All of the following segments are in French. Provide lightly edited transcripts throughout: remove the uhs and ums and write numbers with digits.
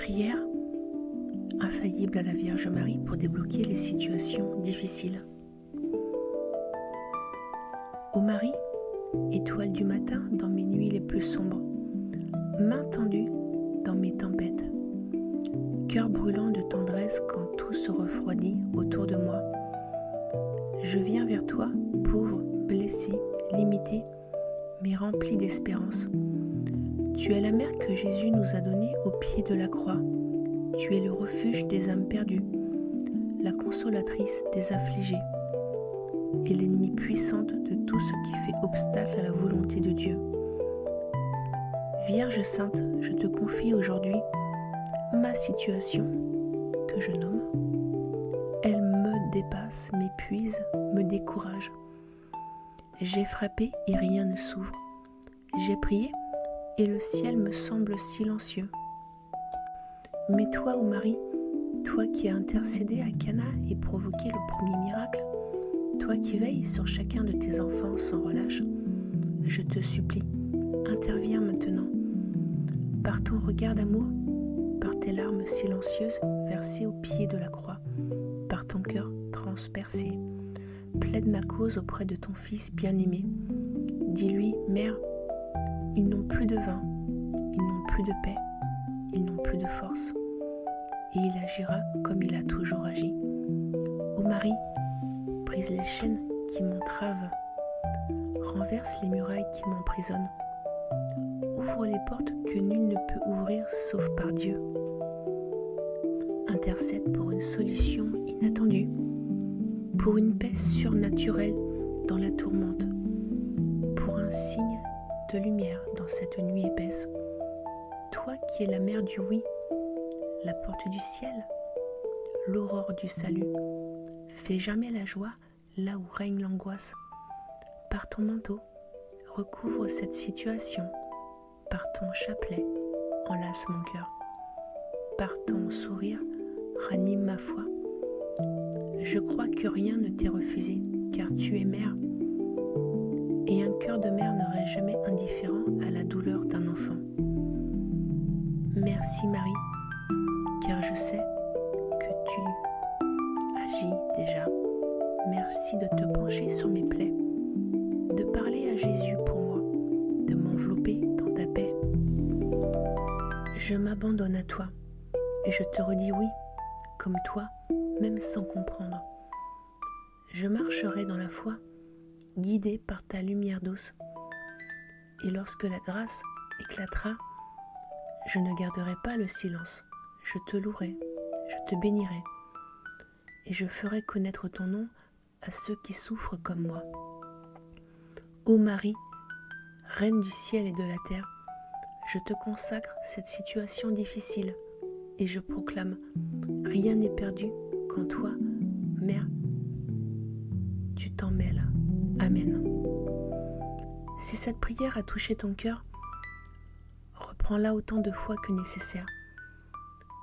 Prière infaillible à la Vierge Marie pour débloquer les situations difficiles. Ô Marie, étoile du matin dans mes nuits les plus sombres, main tendue dans mes tempêtes, cœur brûlant de tendresse quand tout se refroidit autour de moi, je viens vers toi, pauvre, blessé, limité, mais rempli d'espérance. Tu es la mère que Jésus nous a donnée au pied de la croix. Tu es le refuge des âmes perdues, la consolatrice des affligés et l'ennemie puissante de tout ce qui fait obstacle à la volonté de Dieu. Vierge Sainte, je te confie aujourd'hui ma situation que je nomme. Elle me dépasse, m'épuise, me décourage. J'ai frappé et rien ne s'ouvre. J'ai prié et le ciel me semble silencieux. Mais toi, ô Marie, toi qui as intercédé à Cana et provoqué le premier miracle, toi qui veilles sur chacun de tes enfants sans relâche, je te supplie, interviens maintenant. Par ton regard d'amour, par tes larmes silencieuses versées au pied de la croix, par ton cœur transpercé, plaide ma cause auprès de ton Fils bien-aimé. Dis-lui, Mère, ils n'ont plus de vin, ils n'ont plus de paix, ils n'ont plus de force. Et il agira comme il a toujours agi. Ô Marie, brise les chaînes qui m'entravent, renverse les murailles qui m'emprisonnent, ouvre les portes que nul ne peut ouvrir sauf par Dieu. Intercède pour une solution inattendue, pour une paix surnaturelle dans la tourmente, pour un signe de lumière dans cette nuit épaisse. Toi qui es la mère du oui, la porte du ciel, l'aurore du salut, fais jamais la joie là où règne l'angoisse. Par ton manteau, recouvre cette situation. Par ton chapelet, enlace mon cœur. Par ton sourire, ranime ma foi. Je crois que rien ne t'est refusé, car tu es mère. Et un cœur de mère ne reste jamais indifférent à la douleur d'un enfant. Merci Marie, car je sais que tu agis déjà. Merci de te pencher sur mes plaies, de parler à Jésus pour moi, de m'envelopper dans ta paix. Je m'abandonne à toi et je te redis oui, comme toi, même sans comprendre. Je marcherai dans la foi, guidée par ta lumière douce. Et lorsque la grâce éclatera, je ne garderai pas le silence. Je te louerai, je te bénirai, et je ferai connaître ton nom à ceux qui souffrent comme moi. Ô Marie, Reine du ciel et de la terre, je te consacre cette situation difficile, et je proclame, rien n'est perdu quand toi, Mère, tu t'en mêles. Amen. Si cette prière a touché ton cœur, reprends-la autant de fois que nécessaire.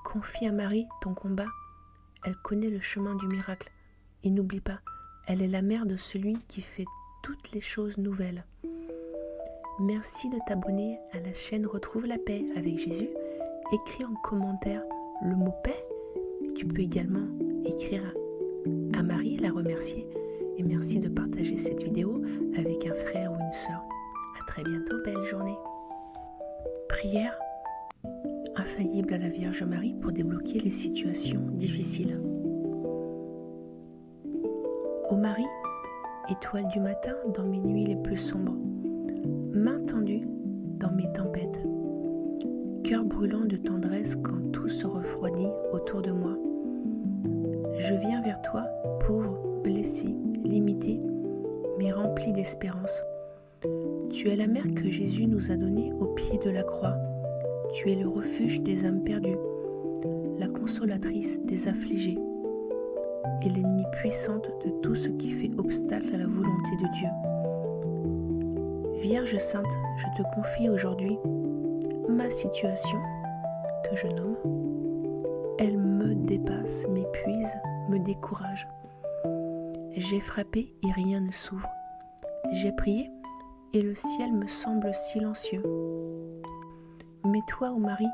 Confie à Marie ton combat, elle connaît le chemin du miracle. Et n'oublie pas, elle est la mère de celui qui fait toutes les choses nouvelles. Merci de t'abonner à la chaîne Retrouve la paix avec Jésus. Écris en commentaire le mot paix. Tu peux également écrire à Marie, la remercier. Et merci de partager cette vidéo avec un frère ou une sœur. À très bientôt, belle journée. Prière infaillible à la Vierge Marie pour débloquer les situations difficiles. Ô Marie, étoile du matin dans mes nuits les plus sombres, main tendue dans mes tempêtes, cœur brûlant de tendresse quand tout se refroidit autour de moi, je viens vers toi, pauvre, blessé, limité, mais rempli d'espérance. Tu es la mère que Jésus nous a donnée au pied de la croix. Tu es le refuge des âmes perdues, la consolatrice des affligés et l'ennemie puissante de tout ce qui fait obstacle à la volonté de Dieu. Vierge Sainte, je te confie aujourd'hui ma situation que je nomme. Elle me dépasse, m'épuise, me décourage. J'ai frappé et rien ne s'ouvre. J'ai prié et le ciel me semble silencieux. Mais toi, ô Marie,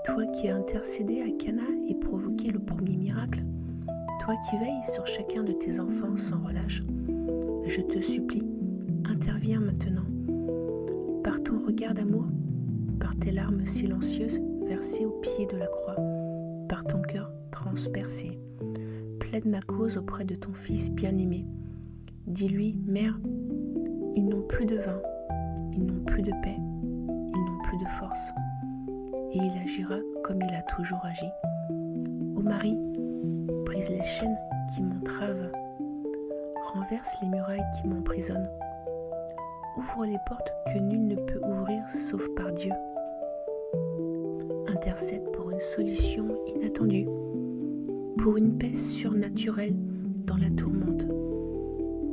toi qui as intercédé à Cana et provoqué le premier miracle, toi qui veilles sur chacun de tes enfants sans relâche, je te supplie, interviens maintenant. Par ton regard d'amour, par tes larmes silencieuses versées au pied de la croix, par ton cœur transpercé, plaide ma cause auprès de ton Fils bien-aimé. Dis-lui, Mère, ils n'ont plus de vin, ils n'ont plus de paix, ils n'ont plus de force. Et il agira comme il a toujours agi. Ô Marie, brise les chaînes qui m'entravent, renverse les murailles qui m'emprisonnent, ouvre les portes que nul ne peut ouvrir sauf par Dieu. Intercède pour une solution inattendue, pour une paix surnaturelle dans la tourmente,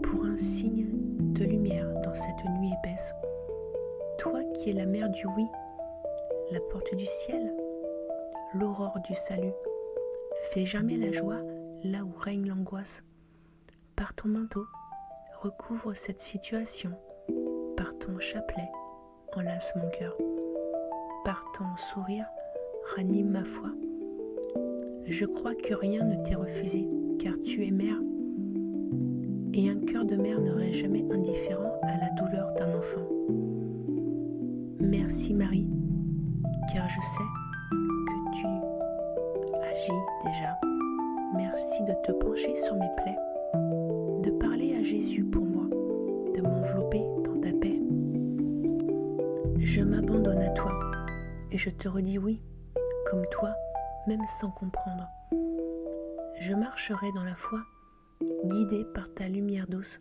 pour un signe de lumière dans cette nuit épaisse. Toi qui es la mère du oui, la porte du ciel, l'aurore du salut, fais jamais la joie là où règne l'angoisse. Par ton manteau, recouvre cette situation. Par ton chapelet, enlace mon cœur. Par ton sourire, ranime ma foi. Je crois que rien ne t'est refusé, car tu es mère. Et un cœur de mère ne reste jamais indifférent à la douleur d'un enfant. Merci Marie, car je sais que tu agis déjà. Merci de te pencher sur mes plaies, de parler à Jésus pour moi, de m'envelopper dans ta paix. Je m'abandonne à toi et je te redis oui, comme toi, même sans comprendre. Je marcherai dans la foi, guidée par ta lumière douce.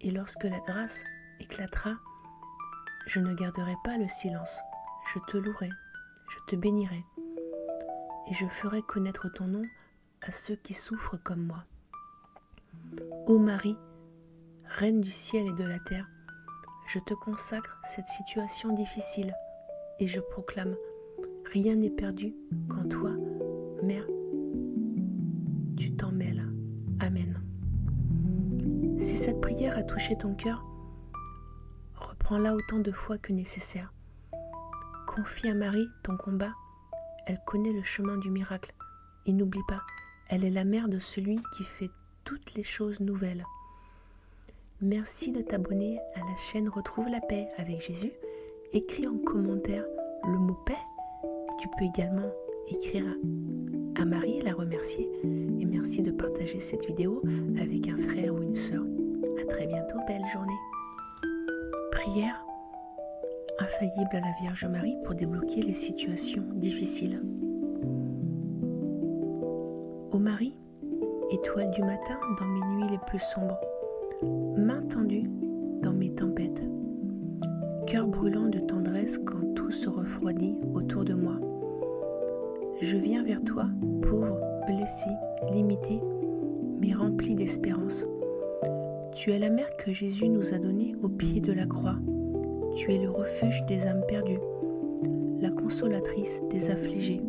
Et lorsque la grâce éclatera, je ne garderai pas le silence. Je te louerai, je te bénirai, et je ferai connaître ton nom à ceux qui souffrent comme moi. Ô Marie, Reine du ciel et de la terre, je te consacre cette situation difficile, et je proclame, rien n'est perdu quand toi, Mère, tu t'en mêles. Amen. Si cette prière a touché ton cœur, reprends-la autant de fois que nécessaire. Confie à Marie ton combat, elle connaît le chemin du miracle. Et n'oublie pas, elle est la mère de celui qui fait toutes les choses nouvelles. Merci de t'abonner à la chaîne Retrouve la paix avec Jésus. Écris en commentaire le mot paix. Tu peux également écrire à Marie et la remercier. Et merci de partager cette vidéo avec un frère ou une sœur. À très bientôt, belle journée. Prière infaillible à la Vierge Marie pour débloquer les situations difficiles. Ô Marie, étoile du matin dans mes nuits les plus sombres, main tendue dans mes tempêtes, cœur brûlant de tendresse quand tout se refroidit autour de moi. Je viens vers toi, pauvre, blessé, limité, mais rempli d'espérance. Tu es la mère que Jésus nous a donnée au pied de la croix. Tu es le refuge des âmes perdues, la consolatrice des affligés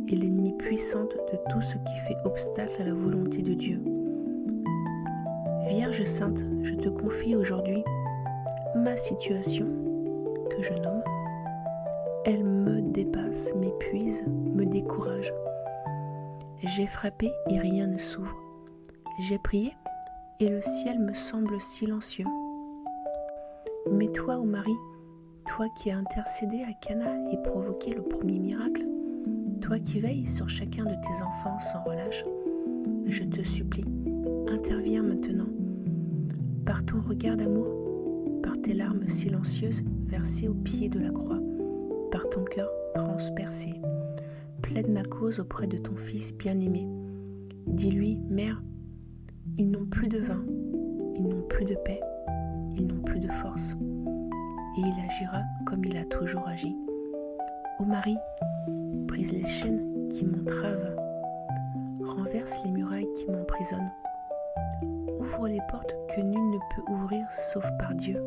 et l'ennemie puissante de tout ce qui fait obstacle à la volonté de Dieu. Vierge Sainte, je te confie aujourd'hui ma situation que je nomme. Elle me dépasse, m'épuise, me décourage. J'ai frappé et rien ne s'ouvre. J'ai prié et le ciel me semble silencieux. Mais toi, ô Marie, toi qui as intercédé à Cana et provoqué le premier miracle, toi qui veilles sur chacun de tes enfants sans relâche, je te supplie, interviens maintenant. Par ton regard d'amour, par tes larmes silencieuses versées au pied de la croix, par ton cœur transpercé, plaide ma cause auprès de ton Fils bien-aimé. Dis-lui, Mère, ils n'ont plus de vin, ils n'ont plus de paix, ils n'ont plus de force. Et il agira comme il a toujours agi. Ô Marie, brise les chaînes qui m'entravent, renverse les murailles qui m'emprisonnent, ouvre les portes que nul ne peut ouvrir sauf par Dieu.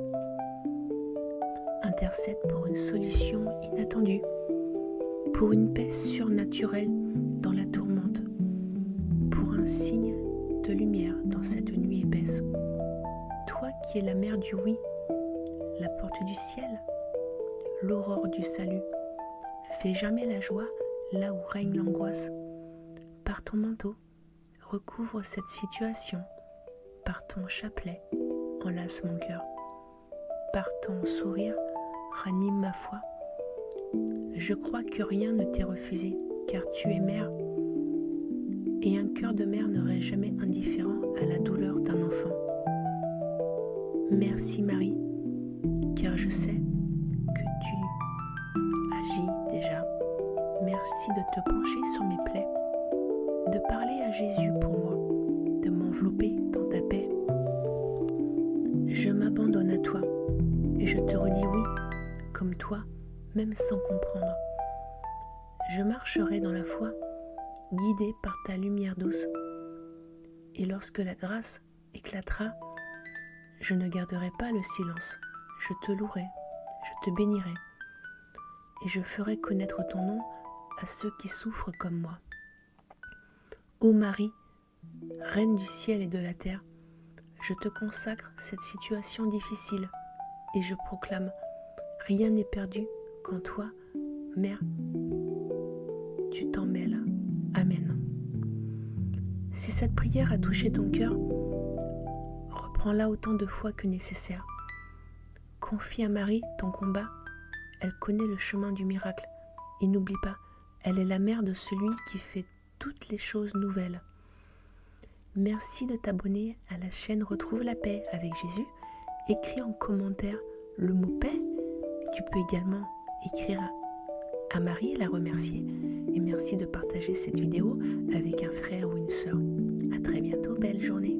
Intercède pour une solution inattendue, pour une paix surnaturelle dans la tourmente, pour un signe de lumière dans cette nuit épaisse. Toi qui es la mère du oui, la porte du ciel, l'aurore du salut, Fais germer la joie là où règne l'angoisse. Par ton manteau, recouvre cette situation. Par ton chapelet, enlace mon cœur. Par ton sourire, ranime ma foi. Je crois que rien ne t'est refusé, car tu es mère. Et un cœur de mère ne reste jamais indifférent à la douleur d'un enfant. Merci Marie, car je sais que tu agis déjà. Merci de te pencher sur mes plaies, de parler à Jésus pour moi, de m'envelopper dans ta paix. Je m'abandonne à toi et je te redis oui, comme toi, même sans comprendre. Je marcherai dans la foi, guidée par ta lumière douce. Et lorsque la grâce éclatera, je ne garderai pas le silence. Je te louerai, je te bénirai, et je ferai connaître ton nom à ceux qui souffrent comme moi. Ô Marie, Reine du ciel et de la terre, je te consacre cette situation difficile et je proclame, rien n'est perdu quand toi, Mère, tu t'en mêles. Amen. Si cette prière a touché ton cœur, reprends-la autant de fois que nécessaire. Confie à Marie ton combat, elle connaît le chemin du miracle. Et n'oublie pas, elle est la mère de celui qui fait toutes les choses nouvelles. Merci de t'abonner à la chaîne Retrouve la paix avec Jésus. Écris en commentaire le mot paix. Tu peux également écrire à Marie et la remercier. Et merci de partager cette vidéo avec un frère ou une sœur. À très bientôt, belle journée.